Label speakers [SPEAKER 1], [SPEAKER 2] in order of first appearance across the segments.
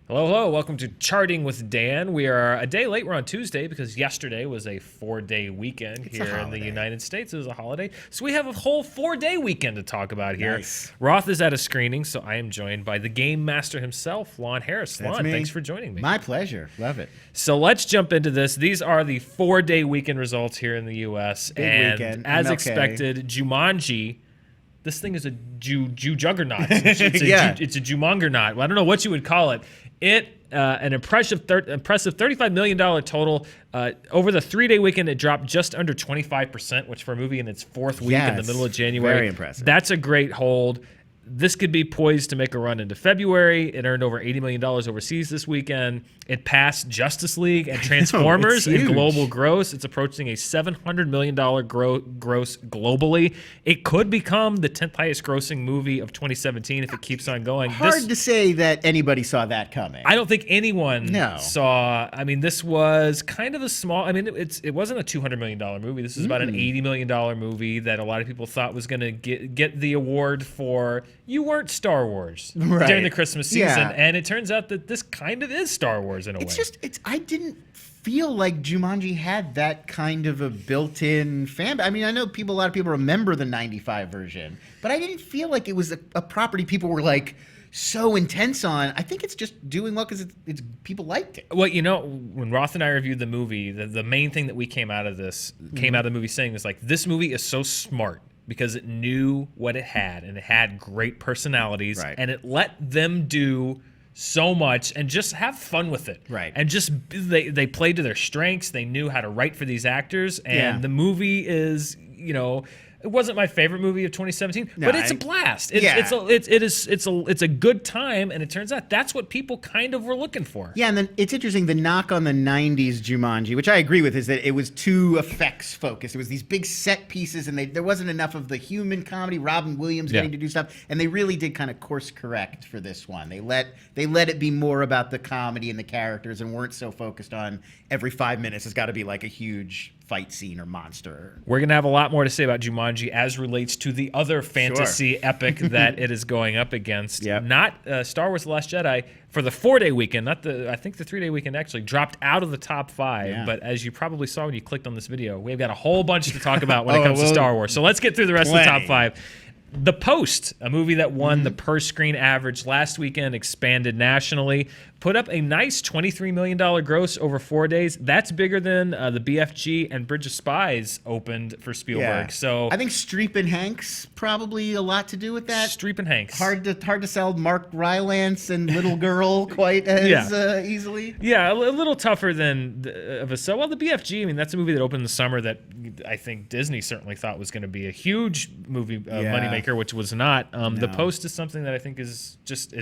[SPEAKER 1] Hello, hello. Welcome to Charting with Dan. We are a day late. We're on Tuesday because yesterday was a 4-day weekend here in the United States. It was a holiday. So we have a whole 4-day weekend to talk about here.
[SPEAKER 2] Nice.
[SPEAKER 1] Roth is at a screening, so I am joined by the game master himself, Lon Harris. Lon, thanks for joining me.
[SPEAKER 2] My pleasure. Love it.
[SPEAKER 1] So let's jump into this. These are the 4-day weekend results here in the U.S.
[SPEAKER 2] Big weekend.
[SPEAKER 1] As
[SPEAKER 2] MLK.
[SPEAKER 1] expected, Jumanji. This thing is a juggernaut. It's a jumongernaut. Well, I don't know what you would call it. An impressive $35 million total. Over the 3-day weekend, it dropped just under 25%, which for a movie in its fourth week in the middle of January.
[SPEAKER 2] Very impressive.
[SPEAKER 1] That's a great hold. This could be poised to make a run into February. It earned over $80 million overseas this weekend. It passed Justice League and Transformers in global gross. It's approaching a $700 million gross globally. It could become the 10th highest grossing movie of 2017 if it keeps on going.
[SPEAKER 2] Hard to say that anybody saw that coming.
[SPEAKER 1] I don't think anyone saw. I mean, this was kind of a small. I mean, it wasn't a $200 million movie. This was about an $80 million movie that a lot of people thought was going to get the award for You Weren't Star Wars during the Christmas season, and it turns out that this kind of is Star Wars in a way.
[SPEAKER 2] I didn't feel like Jumanji had that kind of a built-in fan. I mean, I know a lot of people remember the '95 version, but I didn't feel like it was a property people were like so intense on. I think it's just doing well because it's people liked it.
[SPEAKER 1] Well, you know, when Roth and I reviewed the movie, the main thing that we came out of the movie saying was like, this movie is so smart because it knew what it had, and it had great personalities, and it let them do so much and just have fun with it. And just they played to their strengths. They knew how to write for these actors, and the movie is, you know, it wasn't my favorite movie of 2017, but it's a blast. It's a good time, and it turns out that's what people kind of were looking for.
[SPEAKER 2] Yeah, and then it's interesting, the knock on the 90s Jumanji, which I agree with, is that it was too effects focused. It was these big set pieces, and there wasn't enough of the human comedy, Robin Williams getting to do stuff, and they really did kind of course correct for this one. They let it be more about the comedy and the characters and weren't so focused on every 5 minutes it's got to be like a huge fight scene or monster.
[SPEAKER 1] We're going to have a lot more to say about Jumanji as relates to the other fantasy epic that it is going up against. Not Star Wars: The Last Jedi for the 4-day weekend. I think the 3-day weekend actually dropped out of the top 5. But as you probably saw when you clicked on this video, we've got a whole bunch to talk about when it comes to Star Wars. So let's get through the rest of the top 5. The Post, a movie that won the per-screen average last weekend, expanded nationally, put up a nice $23 million gross over 4 days. That's bigger than the BFG and Bridge of Spies opened for Spielberg. So
[SPEAKER 2] I think Streep and Hanks probably a lot to do with that.
[SPEAKER 1] Streep and Hanks.
[SPEAKER 2] Hard to sell Mark Rylance and Little Girl quite as easily.
[SPEAKER 1] Yeah, a little tougher than of a sell. Well, the BFG, I mean, that's a movie that opened in the summer that I think Disney certainly thought was going to be a huge movie moneymaker, which was not. The Post is something that I think is just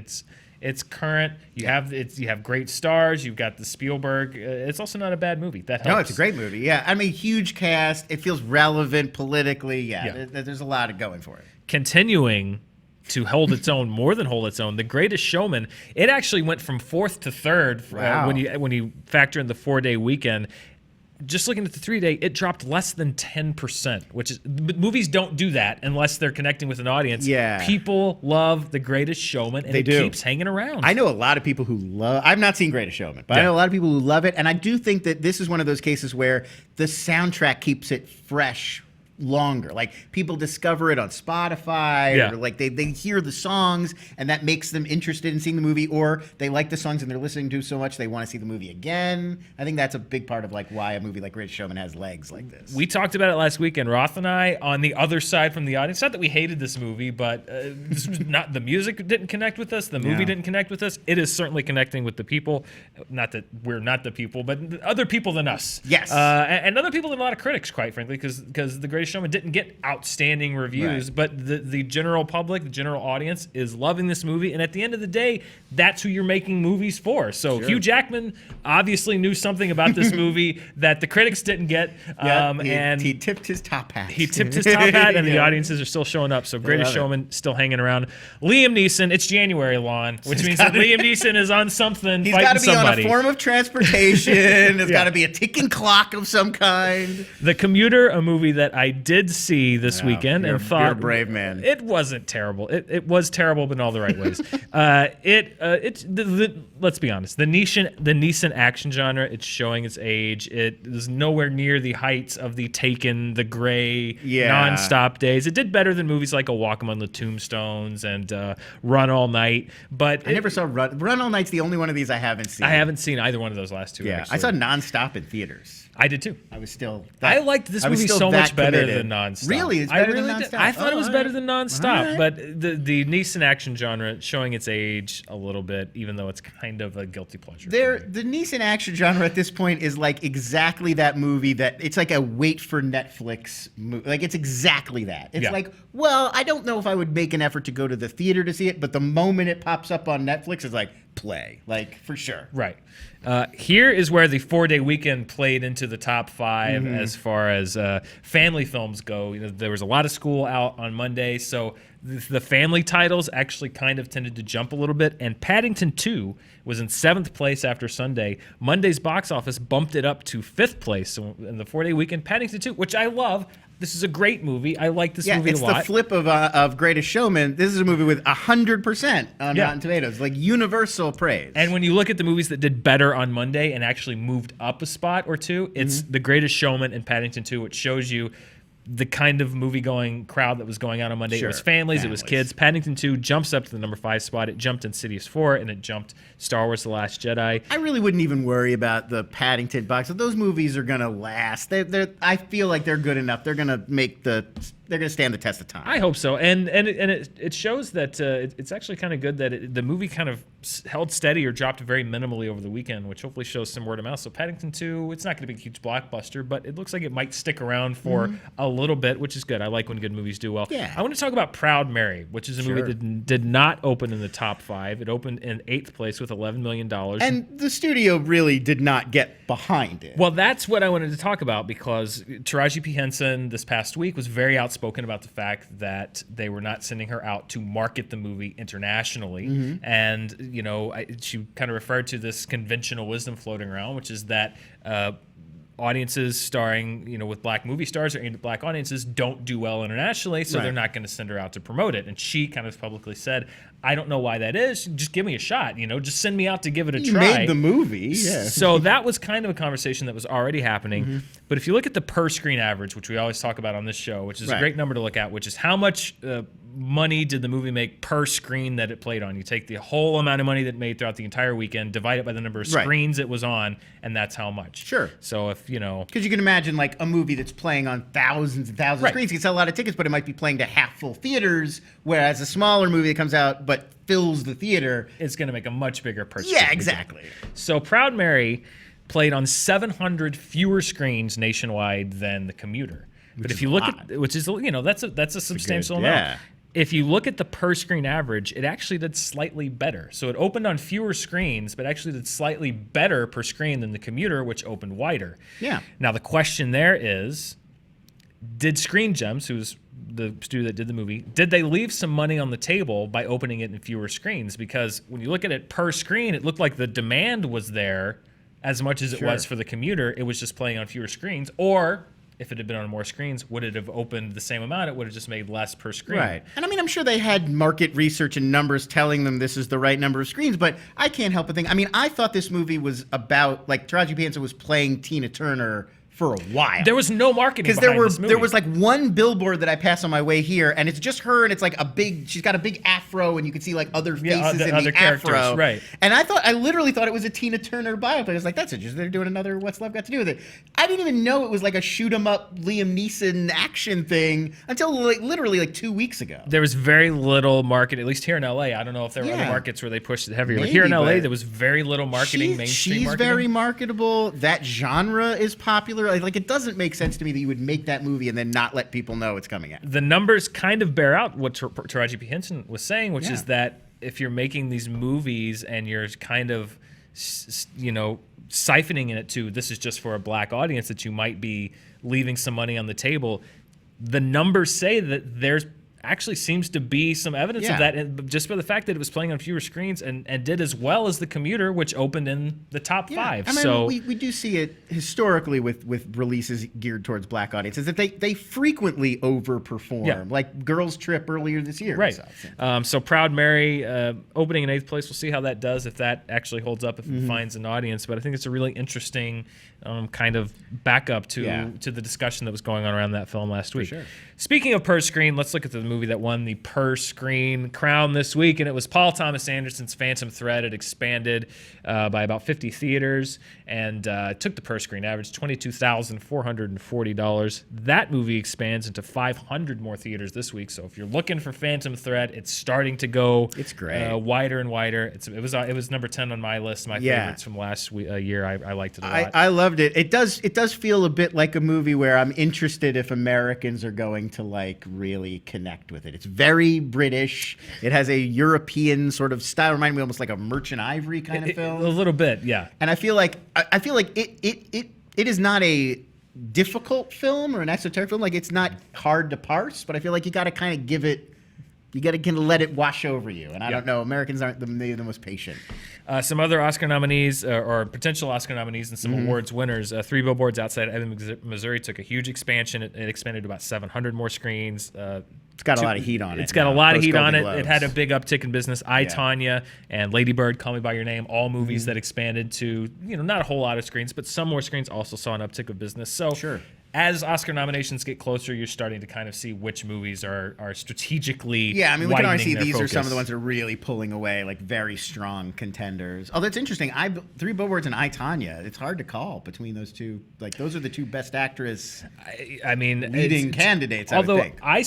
[SPEAKER 1] it's current. You have great stars. You've got the Spielberg. It's also not a bad movie. That helps.
[SPEAKER 2] No, it's a great movie. Yeah, I mean, huge cast. It feels relevant politically. There's a lot of going for it.
[SPEAKER 1] Continuing to hold its own, more than hold its own, The Greatest Showman. It actually went from 4th to 3rd when you factor in the 4-day weekend. Just looking at the 3-day, it dropped less than 10%, which is, movies don't do that unless they're connecting with an audience. People love The Greatest Showman, and it keeps hanging around.
[SPEAKER 2] I know a lot of people who love. I've not seen Greatest Showman, but I know a lot of people who love it, and I do think that this is one of those cases where the soundtrack keeps it fresh longer. Like, people discover it on Spotify, or like they hear the songs, and that makes them interested in seeing the movie, or they like the songs and they're listening to so much they want to see the movie again. I think that's a big part of like why a movie like Greatest Showman has legs like this.
[SPEAKER 1] We talked about it last weekend, Roth and I, on the other side from the audience. Not that we hated this movie, but this was not, the music didn't connect with us, the movie didn't connect with us. It is certainly connecting with the people. Not that we're not the people, but other people than us. And other people than a lot of critics, quite frankly, because The Greatest Showman didn't get outstanding reviews, but the general public, the general audience is loving this movie, and at the end of the day, that's who you're making movies for. So Hugh Jackman obviously knew something about this movie that the critics didn't get,
[SPEAKER 2] and he tipped his top hat.
[SPEAKER 1] He tipped his top hat, and the audiences are still showing up. So Greatest Showman still hanging around. Liam Neeson, it's January, Lon, which means that Liam Neeson is on something.
[SPEAKER 2] He's got to be on a form of transportation. There's got to be a ticking clock of some kind.
[SPEAKER 1] The Commuter, a movie that I did see this weekend and thought,
[SPEAKER 2] you're a brave man.
[SPEAKER 1] It wasn't terrible. It was terrible, but in all the right ways. Let's be honest. The Neeson action genre, it's showing its age. It is nowhere near the heights of the Taken, the Gray, nonstop days. It did better than movies like A Walk Among the Tombstones and Run All Night. But
[SPEAKER 2] I never saw Run. Run All Night's the only one of these I haven't seen.
[SPEAKER 1] I haven't seen either one of those last two.
[SPEAKER 2] Yeah,
[SPEAKER 1] actually.
[SPEAKER 2] I saw Nonstop in theaters.
[SPEAKER 1] I did too.
[SPEAKER 2] I was still.
[SPEAKER 1] I liked this movie so much better than Nonstop.
[SPEAKER 2] Really, it's better than
[SPEAKER 1] Nonstop.
[SPEAKER 2] Nonstop.
[SPEAKER 1] I thought it was better than Nonstop,
[SPEAKER 2] right.
[SPEAKER 1] but the Neeson action genre showing its age a little bit, even though it's kind of a guilty pleasure.
[SPEAKER 2] The Neeson action genre at this point is like exactly that movie that it's like a wait for Netflix movie. Like it's exactly that. It's like, well, I don't know if I would make an effort to go to the theater to see it, but the moment it pops up on Netflix, it's like play, like for sure.
[SPEAKER 1] Right. Here is where the 4-day weekend played into the top 5 as far as family films go. You know, there was a lot of school out on Monday, so the family titles actually kind of tended to jump a little bit. And Paddington 2 was in 7th place after Sunday. Monday's box office bumped it up to 5th place. So in the 4-day weekend, Paddington 2, which I love. This is a great movie. I like this movie a lot.
[SPEAKER 2] It's the flip of Greatest Showman. This is a movie with 100% on Rotten Tomatoes, like universal praise.
[SPEAKER 1] And when you look at the movies that did better on Monday and actually moved up a spot or two, it's The Greatest Showman and Paddington 2, which shows you the kind of movie-going crowd that was going out on Monday. It was families, it was kids. Paddington 2 jumps up to the number 5 spot. It jumped Insidious 4, and it jumped Star Wars The Last Jedi.
[SPEAKER 2] I really wouldn't even worry about the Paddington box. Those movies are going to last. I feel like they're good enough. They're going to make they're going to stand the test of time.
[SPEAKER 1] I hope so. And it shows that it's actually kind of good that the movie kind of held steady or dropped very minimally over the weekend, which hopefully shows some word of mouth. So Paddington 2, it's not going to be a huge blockbuster, but it looks like it might stick around for a little bit, which is good. I like when good movies do well.
[SPEAKER 2] Yeah.
[SPEAKER 1] I want to talk about Proud Mary, which is a movie that did not open in the top 5. It opened in 8th place with $11 million.
[SPEAKER 2] And the studio really did not get behind it.
[SPEAKER 1] Well, that's what I wanted to talk about, because Taraji P. Henson this past week was very outspoken about the fact that they were not sending her out to market the movie internationally. And, you know, she kind of referred to this conventional wisdom floating around, which is that audiences starring, you know, with black movie stars or aimed at black audiences don't do well internationally, so they're not going to send her out to promote it. And she kind of publicly said, I don't know why that is. Just give me a shot, you know, just send me out to give it a try.
[SPEAKER 2] You made the movie, yeah.
[SPEAKER 1] So that was kind of a conversation that was already happening. But if you look at the per screen average, which we always talk about on this show, which is a great number to look at, which is how much money did the movie make per screen that it played on? You take the whole amount of money that it made throughout the entire weekend, divide it by the number of screens it was on, and that's how much.
[SPEAKER 2] Sure.
[SPEAKER 1] So if, you know...
[SPEAKER 2] Because you can imagine, like, a movie that's playing on thousands and thousands of screens. You can sell a lot of tickets, but it might be playing to half-full theaters, whereas a smaller movie that comes out but fills the theater...
[SPEAKER 1] It's going to make a much bigger per screen.
[SPEAKER 2] Yeah, exactly.
[SPEAKER 1] So Proud Mary played on 700 fewer screens nationwide than The Commuter. But if you look at, which is, you know, that's a substantial amount.
[SPEAKER 2] Yeah.
[SPEAKER 1] If you look at the per screen average, it actually did slightly better. So it opened on fewer screens, but actually did slightly better per screen than The Commuter, which opened wider.
[SPEAKER 2] Yeah.
[SPEAKER 1] Now the question there is, did ScreenJunkies, who's the studio that did the movie, did they leave some money on the table by opening it in fewer screens? Because when you look at it per screen, it looked like the demand was there as much as it was for The Commuter. It was just playing on fewer screens. Or if it had been on more screens, would it have opened the same amount? It would have just made less per screen.
[SPEAKER 2] Right. And I mean, I'm sure they had market research and numbers telling them this is the right number of screens, but I can't help but think, I mean, I thought this movie was about, like, Taraji P. Henson was playing Tina Turner for a while.
[SPEAKER 1] There was no marketing behind this movie.
[SPEAKER 2] There was like one billboard that I pass on my way here, and it's just her, and it's like she's got a big afro, and you can see like other faces in
[SPEAKER 1] other
[SPEAKER 2] the afro.
[SPEAKER 1] Right.
[SPEAKER 2] And I literally thought it was a Tina Turner biopic. I was like, that's it. They're doing another What's Love Got to Do with It. I didn't even know it was like a shoot 'em up Liam Neeson action thing until like literally like 2 weeks ago.
[SPEAKER 1] There was very little market, at least here in LA. I don't know if there were other markets where they pushed it heavier. But here in LA, there was very little marketing, mainstream marketing.
[SPEAKER 2] She's very marketable. That genre is popular. Like it doesn't make sense to me that you would make that movie and then not let people know it's coming out.
[SPEAKER 1] The numbers kind of bear out what Taraji P. Henson was saying, which is that if you're making these movies and you're kind of, you know, siphoning it to this is just for a black audience, that you might be leaving some money on the table. The numbers say that there's actually seems to be some evidence of that, and just by the fact that it was playing on fewer screens and did as well as The Commuter, which opened in the top 5.
[SPEAKER 2] I mean,
[SPEAKER 1] so
[SPEAKER 2] we do see it historically with releases geared towards black audiences that they frequently overperform, like Girls Trip earlier this year.
[SPEAKER 1] Right. So Proud Mary opening in 8th place. We'll see how that does, if that actually holds up, if it finds an audience. But I think it's a really interesting kind of backup to the discussion that was going on around that film last week.
[SPEAKER 2] Sure.
[SPEAKER 1] Speaking of per screen, let's look at the movie that won the per screen crown this week, and it was Paul Thomas Anderson's Phantom Thread. It expanded by about 50 theaters and took the per screen average $22,440. That movie expands into 500 more theaters this week. So if you're looking for Phantom Thread, it's starting to go wider and wider. It was number 10 on my list, my favorites from last year. I liked it a lot.
[SPEAKER 2] I loved it. It does feel a bit like a movie where I'm interested if Americans are going to like really connect with it. It's very British. It has a European sort of style. Reminded me almost like a Merchant Ivory kind of film.
[SPEAKER 1] A little bit, yeah.
[SPEAKER 2] And I feel like it is not a difficult film or an esoteric film. Like, it's not hard to parse, but I feel like you got to kind of give it. You got to kind of let it wash over you. And I don't know, Americans aren't maybe the most patient.
[SPEAKER 1] Some other Oscar nominees or potential Oscar nominees and some awards winners. 3 Billboards Outside Ebbing, Missouri took a huge expansion. It expanded to about 700 more screens.
[SPEAKER 2] It's got a lot of heat on it.
[SPEAKER 1] It's got a lot of heat on it. It had a big uptick in business. I, Tonya, and Lady Bird, Call Me By Your Name, all movies that expanded to, not a whole lot of screens, but some more screens also saw an uptick of business. So as Oscar nominations get closer, you're starting to kind of see which movies are strategically
[SPEAKER 2] we can already see these
[SPEAKER 1] focus.
[SPEAKER 2] are some of the ones that are really pulling away, like very strong contenders. Oh, that's interesting. 3 Billboards and I, Tonya. It's hard to call between those two. Like, those are the two best actress leading candidates,
[SPEAKER 1] although
[SPEAKER 2] I would think.
[SPEAKER 1] I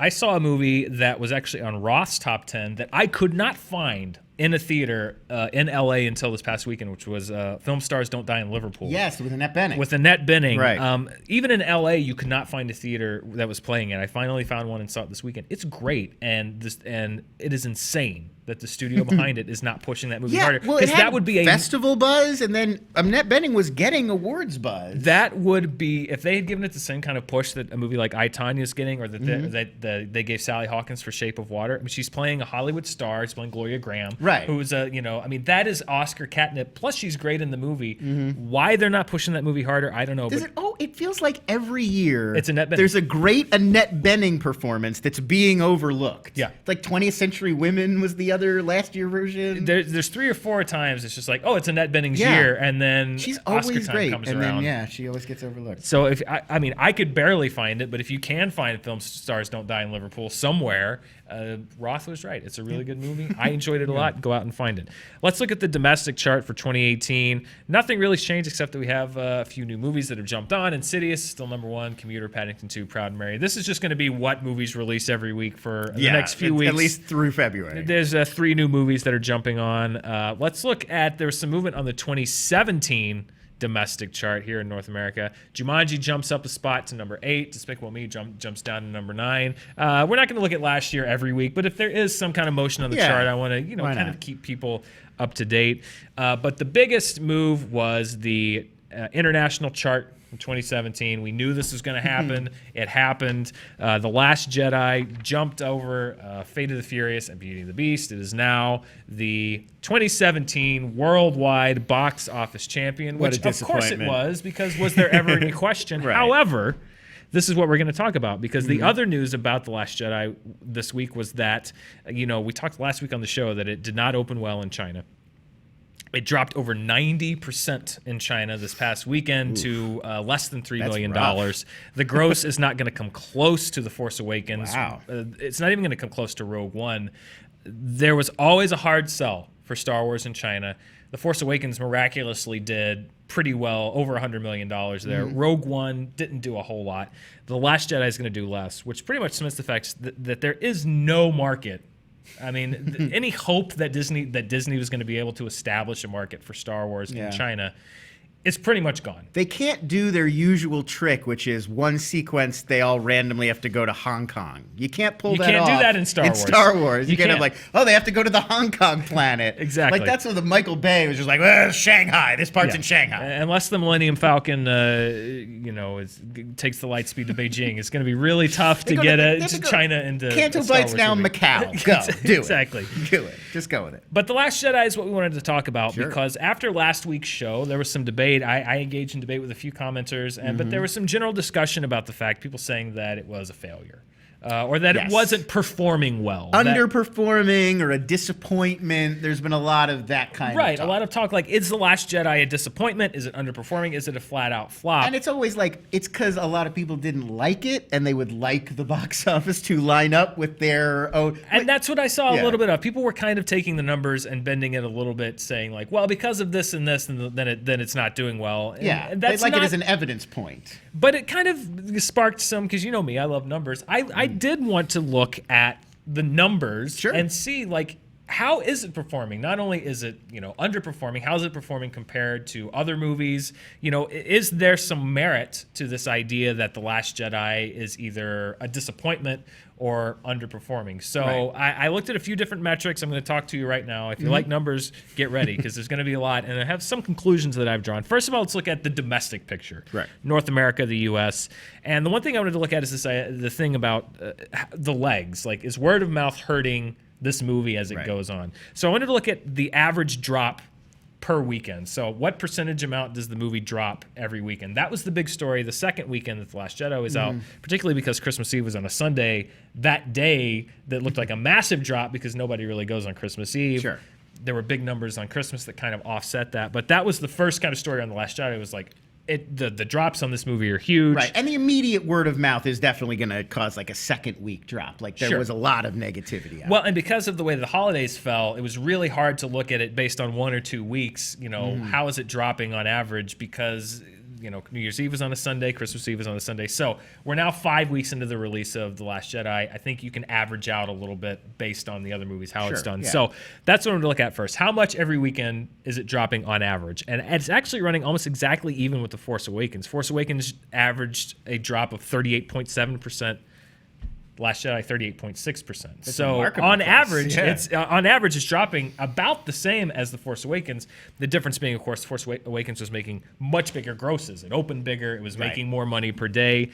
[SPEAKER 1] saw a movie that was actually on Roth's top 10 that I could not find in a theater in LA until this past weekend, which was Film Stars Don't Die in Liverpool.
[SPEAKER 2] Yes, with Annette Bening.
[SPEAKER 1] With Annette Bening.
[SPEAKER 2] Right.
[SPEAKER 1] Even in LA, you could not find a theater that was playing it. I finally found one and saw it this weekend. It's great, and it is insane that the studio behind it is not pushing that movie harder.
[SPEAKER 2] Well,
[SPEAKER 1] because that would be a
[SPEAKER 2] festival buzz, and then Annette Bening was getting awards buzz.
[SPEAKER 1] That would be, if they had given it the same kind of push that a movie like I, Tonya is getting, or that they gave Sally Hawkins for Shape of Water. I mean, she's playing a Hollywood star. She's playing Gloria Graham, who's that is Oscar catnip. Plus, she's great in the movie. Why they're not pushing that movie harder, I don't know.
[SPEAKER 2] It feels like every year
[SPEAKER 1] it's Annette Bening.
[SPEAKER 2] There's a great Annette Bening performance that's being overlooked.
[SPEAKER 1] Yeah,
[SPEAKER 2] like 20th Century Women was the other last year version.
[SPEAKER 1] There's 3 or 4 times it's just like, oh, it's Annette Bening's year, and then
[SPEAKER 2] she's
[SPEAKER 1] Oscar
[SPEAKER 2] always
[SPEAKER 1] time
[SPEAKER 2] great,
[SPEAKER 1] comes
[SPEAKER 2] and
[SPEAKER 1] around.
[SPEAKER 2] then she always gets overlooked.
[SPEAKER 1] So if I could barely find it, but if you can find Film Stars Don't Die in Liverpool somewhere, Roth was right. It's a really good movie. I enjoyed it a lot. Go out and find it. Let's look at the domestic chart for 2018. Nothing really changed except that we have a few new movies that have jumped on. Insidious, still number 1. Commuter, Paddington 2, Proud Mary. This is just going to be what movies release every week for the next few weeks.
[SPEAKER 2] At least through February.
[SPEAKER 1] There's 3 new movies that are jumping on. Let's look at, there was some movement on the 2017 domestic chart here in North America. Jumanji jumps up a spot to number 8. Despicable Me jumps down to number 9. We're not going to look at last year every week, but if there is some kind of motion on the chart, I want to kind of keep people up to date. But the biggest move was the international chart in 2017. We knew this was going to happen. It happened. The Last Jedi jumped over Fate of the Furious and Beauty and the Beast. It is now the 2017 worldwide box office champion, which of course it was, because was there ever any question? However, this is what we're going to talk about, because the other news about The Last Jedi this week was that, we talked last week on the show that it did not open well in China. It dropped over 90% in China this past weekend to less than $3 million. The gross is not going to come close to The Force Awakens.
[SPEAKER 2] Wow.
[SPEAKER 1] It's not even going to come close to Rogue One. There was always a hard sell for Star Wars in China. The Force Awakens miraculously did pretty well, over $100 million there. Rogue One didn't do a whole lot. The Last Jedi is going to do less, which pretty much cements the fact that there is no market. I mean, any hope that Disney was going to be able to establish a market for Star Wars in China it's pretty much gone.
[SPEAKER 2] They can't do their usual trick, which is one sequence they all randomly have to go to Hong Kong. You can't pull that off.
[SPEAKER 1] You can't do that in Star Wars.
[SPEAKER 2] In Star Wars. You can't have like, oh, they have to go to the Hong Kong planet.
[SPEAKER 1] Exactly.
[SPEAKER 2] Like that's what the Michael Bay was just like, well, Shanghai. This part's in Shanghai.
[SPEAKER 1] Unless the Millennium Falcon, takes the light speed to Beijing, it's going to be really tough to get China into
[SPEAKER 2] Canto
[SPEAKER 1] Star
[SPEAKER 2] Bight's
[SPEAKER 1] Wars
[SPEAKER 2] now
[SPEAKER 1] movie.
[SPEAKER 2] Macau. Go. Do it.
[SPEAKER 1] Exactly.
[SPEAKER 2] Do it. Just go with it.
[SPEAKER 1] But The Last Jedi is what we wanted to talk about because after last week's show, there was some debate. I engaged in debate with a few commenters, but there was some general discussion about the fact, people saying that it was a failure. Or that it wasn't performing well.
[SPEAKER 2] Underperforming or a disappointment. There's been a lot of that kind of talk.
[SPEAKER 1] Right, a lot of talk like, is The Last Jedi a disappointment? Is it underperforming? Is it a flat-out flop?
[SPEAKER 2] And it's always like, it's because a lot of people didn't like it, and they would like the box office to line up with their own...
[SPEAKER 1] And that's what I saw a little bit of. People were kind of taking the numbers and bending it a little bit, saying like, well, because of this and this, then it's not doing well. And
[SPEAKER 2] they like it as an evidence point.
[SPEAKER 1] But it kind of sparked some, because you know me, I love numbers. I did want to look at the numbers and see, like, how is it performing? Not only is it, underperforming, how is it performing compared to other movies? Is there some merit to this idea that The Last Jedi is either a disappointment or underperforming? So I looked at a few different metrics. I'm going to talk to you right now. If you like numbers, get ready, because there's going to be a lot. And I have some conclusions that I've drawn. First of all, let's look at the domestic picture. North America, the U.S. And the one thing I wanted to look at is the thing about the legs. Like, is word of mouth hurting this movie as it goes on? So I wanted to look at the average drop per weekend. So what percentage amount does the movie drop every weekend? That was the big story the second weekend that The Last Jedi was out, particularly because Christmas Eve was on a Sunday. That day, that looked like a massive drop because nobody really goes on Christmas Eve. There were big numbers on Christmas that kind of offset that. But that was the first kind of story on The Last Jedi. It was like, the drops on this movie are huge.
[SPEAKER 2] Right, and the immediate word of mouth is definitely going to cause like a second week drop. Like there was a lot of negativity out.
[SPEAKER 1] Well, and because of the way the holidays fell, it was really hard to look at it based on 1 or 2 weeks. How is it dropping on average? Because New Year's Eve is on a Sunday, Christmas Eve is on a Sunday. So we're now 5 weeks into the release of The Last Jedi. I think you can average out a little bit based on the other movies, how it's done. So that's what I'm going to look at first. How much every weekend is it dropping on average? And it's actually running almost exactly even with The Force Awakens. Force Awakens averaged a drop of 38.7%. Last Jedi 38.6%. So on average, it's dropping about the same as The Force Awakens. The difference being, of course, The Force Awakens was making much bigger grosses. It opened bigger. It was making more money per day.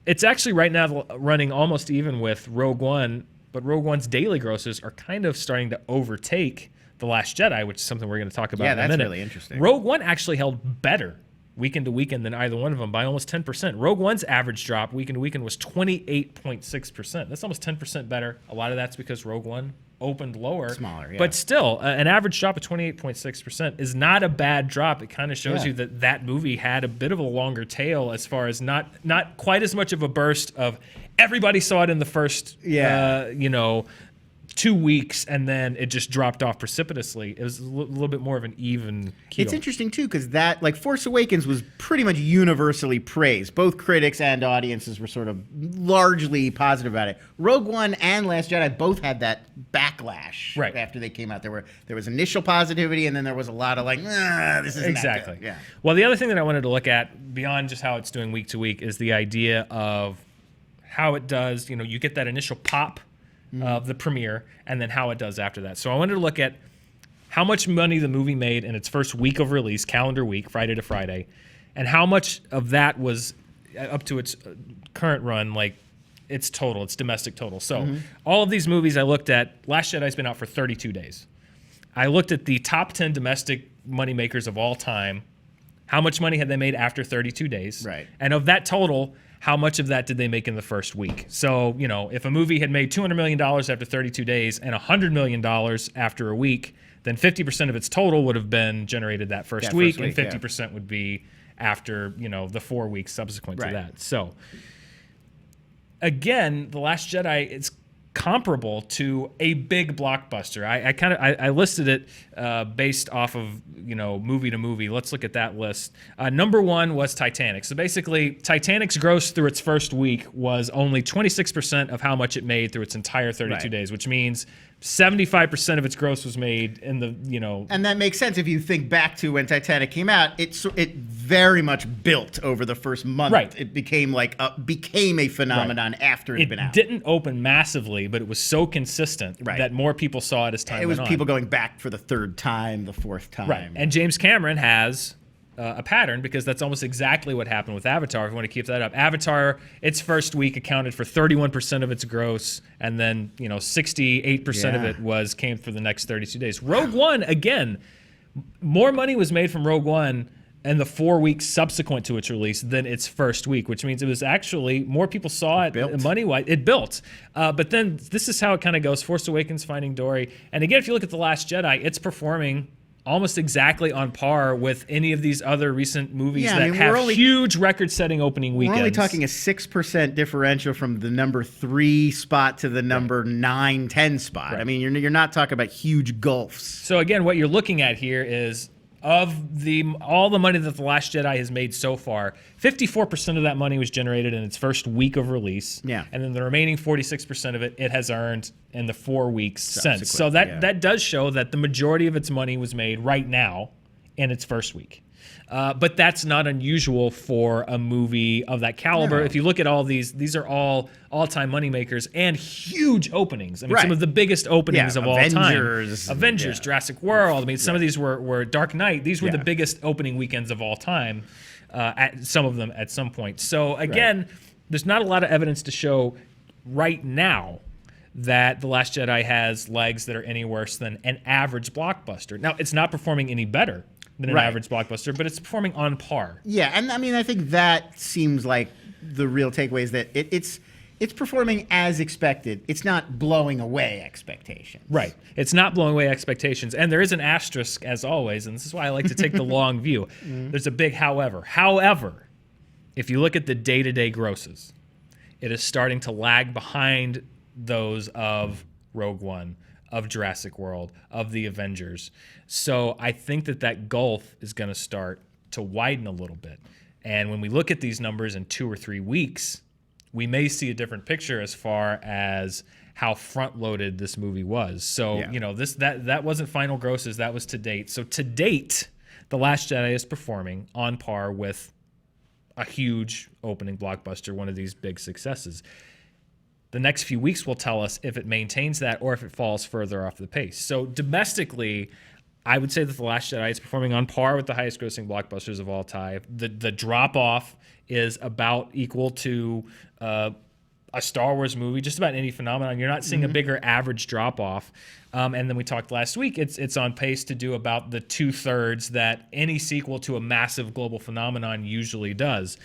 [SPEAKER 1] It's actually right now running almost even with Rogue One, but Rogue One's daily grosses are kind of starting to overtake The Last Jedi, which is something we're going to talk about in a minute.
[SPEAKER 2] Yeah, that's really interesting.
[SPEAKER 1] Rogue One actually held better weekend to weekend than either one of them by almost 10%. Rogue One's average drop weekend to weekend was 28.6%. That's almost 10% better. A lot of that's because Rogue One opened lower.
[SPEAKER 2] Smaller,
[SPEAKER 1] But still, an average drop of 28.6% is not a bad drop. It kind of shows you that movie had a bit of a longer tail as far as not quite as much of a burst of everybody saw it in the first 2 weeks, and then it just dropped off precipitously. It was a little bit more of an even keel.
[SPEAKER 2] It's interesting, too, because that, like, Force Awakens was pretty much universally praised. Both critics and audiences were sort of largely positive about it. Rogue One and Last Jedi both had that backlash after they came out. There was initial positivity, and then there was a lot of, like, this isn't that good. Yeah.
[SPEAKER 1] Well, the other thing that I wanted to look at, beyond just how it's doing week to week, is the idea of how it does. You get that initial pop of the premiere, and then how it does after that. So I wanted to look at how much money the movie made in its first week of release, calendar week, Friday to Friday, and how much of that was up to its current run, like its total, its domestic total. So all of these movies I looked at, Last Jedi's been out for 32 days. I looked at the top 10 domestic moneymakers of all time. How much money had they made after 32 days?
[SPEAKER 2] Right.
[SPEAKER 1] And of that total, how much of that did they make in the first week? So, if a movie had made $200 million after 32 days and $100 million after a week, then 50% of its total would have been generated that first week, and 50% would be after, the 4 weeks subsequent to that. So, again, The Last Jedi, it's comparable to a big blockbuster. I listed it based off of movie to movie. Let's look at that list. Number one was Titanic. So basically, Titanic's gross through its first week was only 26% of how much it made through its entire 32 days, which means 75% of its gross was made in the,
[SPEAKER 2] And that makes sense if you think back to when Titanic came out. It very much built over the first month.
[SPEAKER 1] Right.
[SPEAKER 2] It became a phenomenon after it had been out.
[SPEAKER 1] It didn't open massively, but it was so consistent that more people saw it as time went on.
[SPEAKER 2] It was people going back for the third time, the fourth time.
[SPEAKER 1] Right. And James Cameron has a pattern, because that's almost exactly what happened with Avatar. If you want to keep that up, Avatar, its first week accounted for 31% of its gross, and then 68% of it came for the next 32 days. Rogue One, again, more money was made from Rogue One in the 4 weeks subsequent to its release than its first week, which means it was actually more people saw it money-wise. It built. But then this is how it kind of goes. Force Awakens, Finding Dory. And again, if you look at The Last Jedi, it's performing almost exactly on par with any of these other recent movies that have huge record-setting opening weekends.
[SPEAKER 2] We're only talking a 6% differential from the number 3 spot to the number 9, 10 spot. Right. I mean, you're not talking about huge gulfs.
[SPEAKER 1] So again, what you're looking at here is, of all the money that The Last Jedi has made so far, 54% of that money was generated in its first week of release.
[SPEAKER 2] Yeah.
[SPEAKER 1] And then the remaining 46% of it has earned in the 4 weeks since. So that does show that the majority of its money was made right now in its first week. But that's not unusual for a movie of that caliber. No. If you look at all these are all-time moneymakers and huge openings. I mean, some of the biggest openings of all time. Avengers, Jurassic World. I mean, some of these were Dark Knight. These were the biggest opening weekends of all time, at some of them at some point. So, again, there's not a lot of evidence to show right now that The Last Jedi has legs that are any worse than an average blockbuster. Now, it's not performing any better than an average blockbuster, but it's performing on par.
[SPEAKER 2] Yeah, and I mean, I think that seems like the real takeaway is that it's performing as expected. It's not blowing away expectations.
[SPEAKER 1] Right. It's not blowing away expectations. And there is an asterisk, as always, and this is why I like to take the long view. There's a big however. However, if you look at the day-to-day grosses, it is starting to lag behind those of Rogue One, of Jurassic World, of the Avengers. So I think that gulf is going to start to widen a little bit. And when we look at these numbers in 2 or 3 weeks, we may see a different picture as far as how front-loaded this movie was. So, that wasn't final grosses, that was to date. So to date, The Last Jedi is performing on par with a huge opening blockbuster, one of these big successes. The next few weeks will tell us if it maintains that or if it falls further off the pace. So domestically, I would say that The Last Jedi is performing on par with the highest grossing blockbusters of all time. The drop-off is about equal to a Star Wars movie, just about any phenomenon. You're not seeing a bigger average drop-off. And then we talked last week, it's on pace to do about the 2/3 that any sequel to a massive global phenomenon usually does.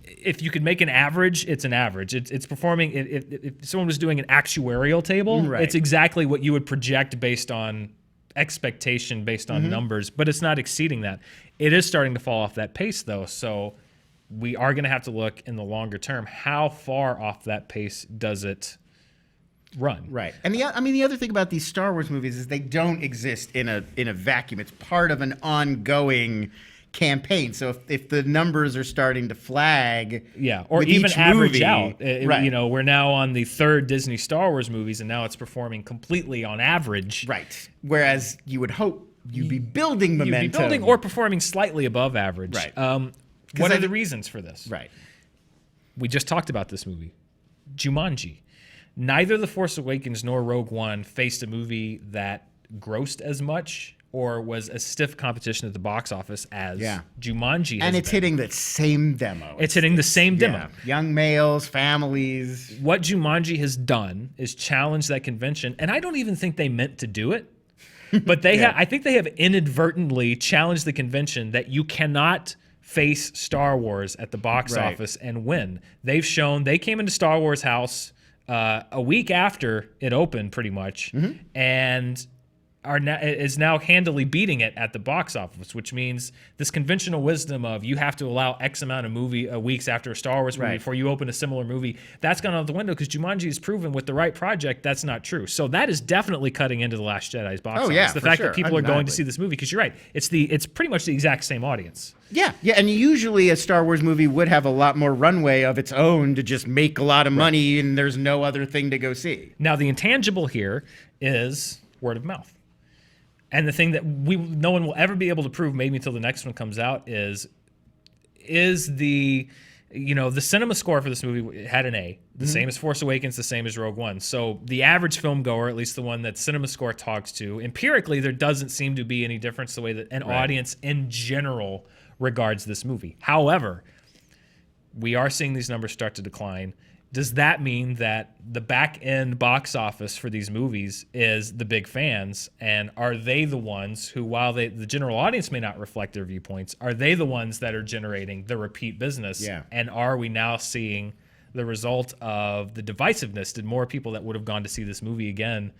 [SPEAKER 1] If you could make an average, it's an average. It's performing. If someone was doing an actuarial table, it's exactly what you would project based on expectation, based on numbers, but it's not exceeding that. It is starting to fall off that pace, though. So we are going to have to look in the longer term. How far off that pace does it run?
[SPEAKER 2] Right. And the other thing about these Star Wars movies is they don't exist in a vacuum. It's part of an ongoing campaign. So if the numbers are starting to flag,
[SPEAKER 1] or even average out, we're now on the 3rd Disney Star Wars movies, and now it's performing completely on average.
[SPEAKER 2] Right. Whereas you would hope you'd be building momentum,
[SPEAKER 1] you'd be building or performing slightly above average. Right. What are the reasons for this?
[SPEAKER 2] Right.
[SPEAKER 1] We just talked about this movie, Jumanji. Neither The Force Awakens nor Rogue One faced a movie that grossed as much or was a stiff competition at the box office as Jumanji has
[SPEAKER 2] And it's hitting the same demo.
[SPEAKER 1] It's hitting the same demo.
[SPEAKER 2] Young males, families.
[SPEAKER 1] What Jumanji has done is challenge that convention, and I don't even think they meant to do it, but I think they have inadvertently challenged the convention that you cannot face Star Wars at the box office and win. They've shown, they came into Star Wars House a week after it opened, pretty much, and is now handily beating it at the box office, which means this conventional wisdom of you have to allow X amount of weeks after a Star Wars movie before you open a similar movie, that's gone out the window because Jumanji has proven with the right project that's not true. So that is definitely cutting into The Last Jedi's box office. The fact that people are going to see this movie, because you're right, it's pretty much the exact same audience.
[SPEAKER 2] Yeah, and usually a Star Wars movie would have a lot more runway of its own to just make a lot of money, and there's no other thing to go see.
[SPEAKER 1] Now, the intangible here is word of mouth. And the thing that no one will ever be able to prove, maybe until the next one comes out, is the cinema score for this movie had an A, the same as Force Awakens, the same as Rogue One. So the average film goer, at least the one that cinema score talks to, empirically there doesn't seem to be any difference the way that an audience in general regards this movie. However, we are seeing these numbers start to decline. Does that mean that the back end box office for these movies is the big fans? And are they the ones who, while the general audience may not reflect their viewpoints, are they the ones that are generating the repeat business?
[SPEAKER 2] Yeah.
[SPEAKER 1] And are we now seeing the result of the divisiveness? Did more people that would have gone to see this movie again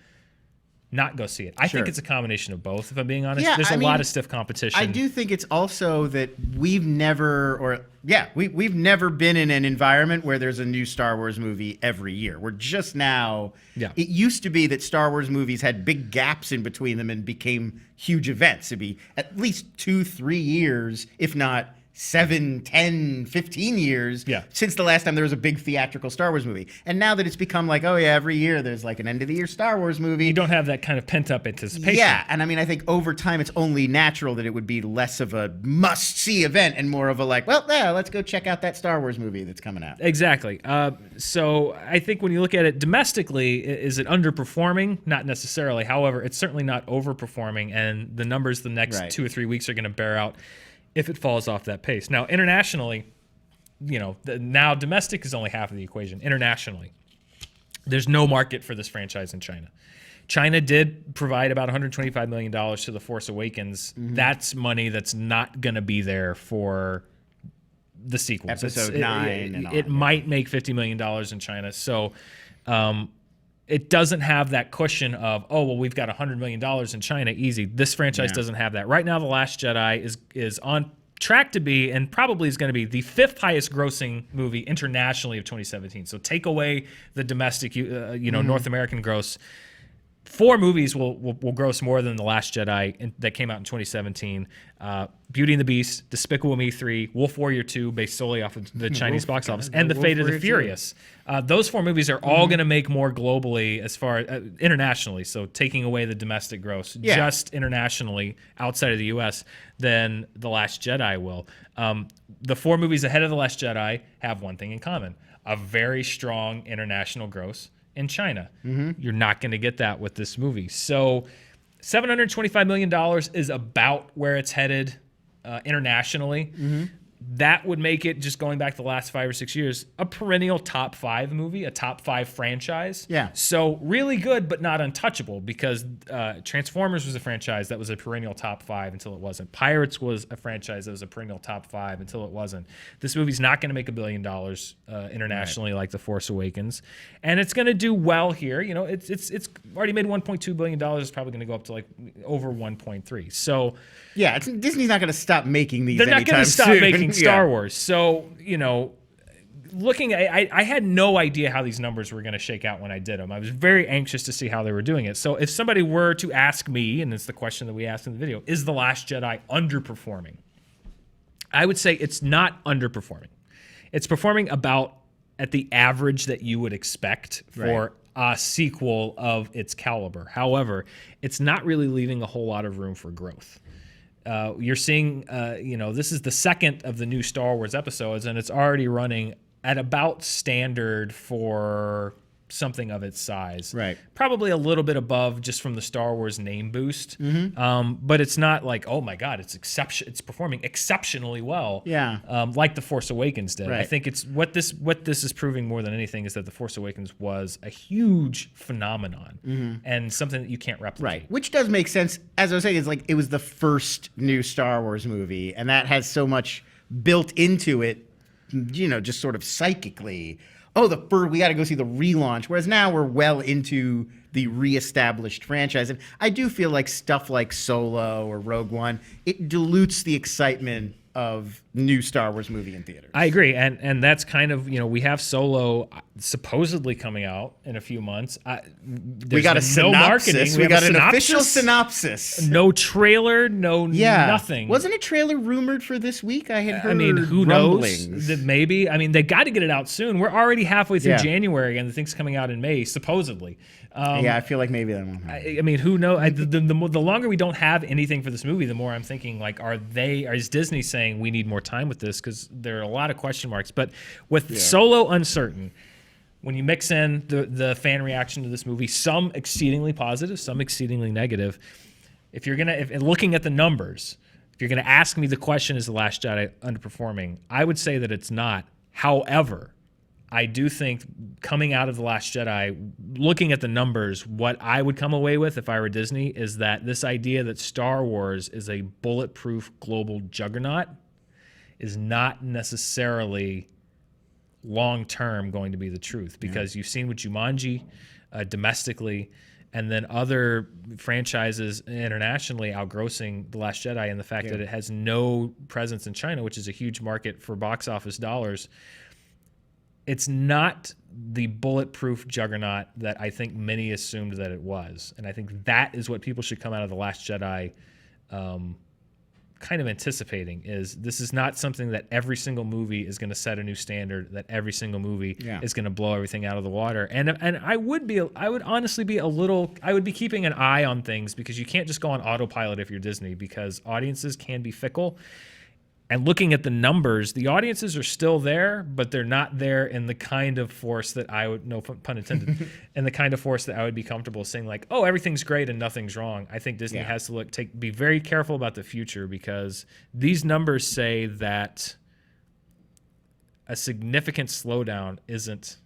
[SPEAKER 1] not go see it? I think it's a combination of both, if I'm being honest.
[SPEAKER 2] Yeah,
[SPEAKER 1] There's a lot of stiff competition.
[SPEAKER 2] I do think it's also that we've never been in an environment where there's a new Star Wars movie every year. We're just now.
[SPEAKER 1] Yeah.
[SPEAKER 2] It used to be that Star Wars movies had big gaps in between them and became huge events. It'd be at least 2-3 years, if not 7, 10, 15 years since the last time there was a big theatrical Star Wars movie. And now that it's become like, oh yeah, every year there's like an end of the year Star Wars movie.
[SPEAKER 1] You don't have that kind of pent up anticipation.
[SPEAKER 2] Yeah, and I mean, I think over time it's only natural that it would be less of a must see event and more of a like, well, yeah, let's go check out that Star Wars movie that's coming out.
[SPEAKER 1] Exactly. So I think when you look at it domestically, is it underperforming? Not necessarily. However, it's certainly not overperforming, and the numbers the next 2 or 3 weeks are going to bear out if it falls off that pace. Now, internationally, now domestic is only half of the equation. Internationally, there's no market for this franchise in China. China did provide about $125 million to The Force Awakens. That's money that's not going to be there for the sequels.
[SPEAKER 2] Episode 9.
[SPEAKER 1] It might make $50 million in China. So it doesn't have that cushion of, oh, well, we've got $100 million in China, easy. This franchise doesn't have that. Right now, The Last Jedi is on track to be, and probably is going to be, the 5th highest grossing movie internationally of 2017. So take away the domestic, North American gross. 4 movies will gross more than The Last Jedi that came out in 2017. Beauty and the Beast, Despicable Me 3, Wolf Warrior 2, based solely off of the Chinese box office, and The Fate of the Furious. Those 4 movies are all going to make more globally as far as internationally, so taking away the domestic gross, just internationally outside of the U.S., than The Last Jedi will. The 4 movies ahead of The Last Jedi have one thing in common: a very strong international gross in China. You're not going to get that with this movie. So $725 million is about where it's headed internationally. That would make it, just going back the last 5 or 6 years, a perennial top 5 movie, a top 5 franchise.
[SPEAKER 2] Yeah.
[SPEAKER 1] So really good, but not untouchable, because Transformers was a franchise that was a perennial top 5 until it wasn't. Pirates was a franchise that was a perennial top 5 until it wasn't. This movie's not going to make $1 billion internationally like The Force Awakens, and it's going to do well here. It's already made $1.2 billion. It's probably going to go up to like over 1.3. So
[SPEAKER 2] yeah, Disney's not going to stop making these.
[SPEAKER 1] They're not
[SPEAKER 2] going to
[SPEAKER 1] stop making Star Wars. So, looking at, I had no idea how these numbers were going to shake out when I did them. I was very anxious to see how they were doing it. So if somebody were to ask me, and it's the question that we asked in the video, is The Last Jedi underperforming? I would say it's not underperforming. It's performing about at the average that you would expect for a sequel of its caliber. However, it's not really leaving a whole lot of room for growth. You're seeing, this is the second of the new Star Wars episodes, and it's already running at about standard for something of its size.
[SPEAKER 2] Right.
[SPEAKER 1] Probably a little bit above just from the Star Wars name boost. But it's not like, oh my God, it's performing exceptionally well.
[SPEAKER 2] Yeah.
[SPEAKER 1] Like The Force Awakens did.
[SPEAKER 2] Right.
[SPEAKER 1] I think it's what this is proving more than anything is that The Force Awakens was a huge phenomenon and something that you can't replicate.
[SPEAKER 2] Right. Which does make sense. As I was saying, it's like it was the first new Star Wars movie, and that has so much built into it, just sort of psychically. we got to go see the relaunch. Whereas now we're well into the reestablished franchise. And I do feel like stuff like Solo or Rogue One, it dilutes the excitement of new Star Wars movie in theaters.
[SPEAKER 1] I agree, and that's kind of, we have Solo supposedly coming out in a few months.
[SPEAKER 2] We got a synopsis.
[SPEAKER 1] No marketing.
[SPEAKER 2] We got an official synopsis.
[SPEAKER 1] No trailer. Nothing.
[SPEAKER 2] Wasn't a trailer rumored for this week? I had heard.
[SPEAKER 1] I mean, who
[SPEAKER 2] rumblings.
[SPEAKER 1] knows? That maybe. I mean, they got to get it out soon. We're already halfway through January, and the thing's coming out in May, supposedly.
[SPEAKER 2] I feel like maybe that won't happen.
[SPEAKER 1] I mean, who knows? The longer we don't have anything for this movie, the more I'm thinking, like, is Disney saying we need more time with this? Because there are a lot of question marks. But with Solo uncertain, when you mix in the fan reaction to this movie, some exceedingly positive, some exceedingly negative, if looking at the numbers, if you're going to ask me the question, is The Last Jedi underperforming? I would say that it's not. However, I do think coming out of The Last Jedi, looking at the numbers, what I would come away with if I were Disney is that this idea that Star Wars is a bulletproof global juggernaut is not necessarily long-term going to be the truth, because you've seen with Jumanji domestically, and then other franchises internationally outgrossing The Last Jedi, and the fact that it has no presence in China, which is a huge market for box office dollars. It's not the bulletproof juggernaut that I think many assumed that it was. And I think that is what people should come out of The Last Jedi kind of anticipating, is this is not something that every single movie is going to set a new standard, that every single movie is going to blow everything out of the water. And I would honestly be I would be keeping an eye on things, because you can't just go on autopilot if you're Disney, because audiences can be fickle. And looking at the numbers, the audiences are still there, but they're not there in the kind of force that I would, no pun intended, in the kind of force that I would be comfortable saying, like, oh, everything's great and nothing's wrong. I think Disney has to be very careful about the future, because these numbers say that a significant slowdown isn't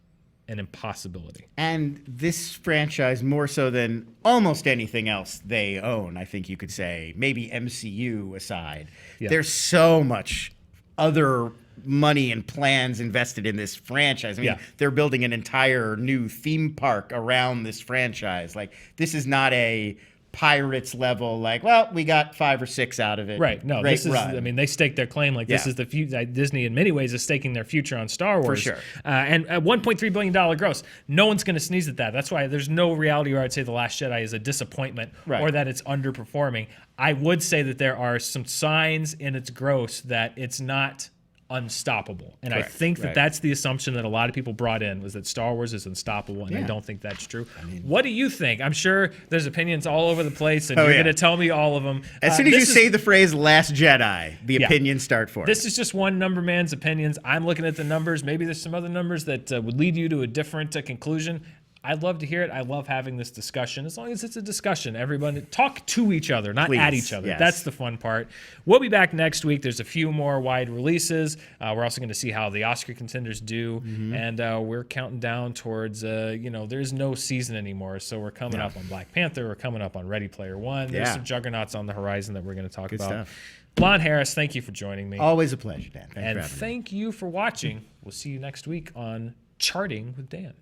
[SPEAKER 1] an impossibility.
[SPEAKER 2] And this franchise, more so than almost anything else they own, I think you could say, maybe MCU aside, there's so much other money and plans invested in this franchise. I mean, they're building an entire new theme park around this franchise. Like, this is not a Pirates level, like, well, we got 5 or 6 out of it.
[SPEAKER 1] Right. No,
[SPEAKER 2] Great
[SPEAKER 1] this is,
[SPEAKER 2] run.
[SPEAKER 1] I mean, they staked their claim like this is the future. Disney, in many ways, is staking their future on Star Wars.
[SPEAKER 2] For sure.
[SPEAKER 1] And at $1.3 billion gross, no one's going to sneeze at that. That's why there's no reality where I'd say The Last Jedi is a disappointment or that it's underperforming. I would say that there are some signs in its gross that it's not unstoppable. And I think that that's the assumption that a lot of people brought in, was that Star Wars is unstoppable, and I don't think that's true. I mean, what do you think? I'm sure there's opinions all over the place, and you're going to tell me all of them.
[SPEAKER 2] As soon as you say the phrase Last Jedi, the opinions start forming.
[SPEAKER 1] This is just one number man's opinions. I'm looking at the numbers. Maybe there's some other numbers that would lead you to a different conclusion. I'd love to hear it. I love having this discussion. As long as it's a discussion, everybody talk to each other, not at each other.
[SPEAKER 2] Yes.
[SPEAKER 1] That's the fun part. We'll be back next week. There's a few more wide releases. We're also going to see how the Oscar contenders do, and we're counting down towards. There's no season anymore, so we're coming up on Black Panther. We're coming up on Ready Player One. There's some juggernauts on the horizon that we're going to talk about. Stuff. Lon Harris, thank you for joining me.
[SPEAKER 2] Always a pleasure, Dan. Thanks for having me.
[SPEAKER 1] Thank you for watching. We'll see you next week on Charting with Dan.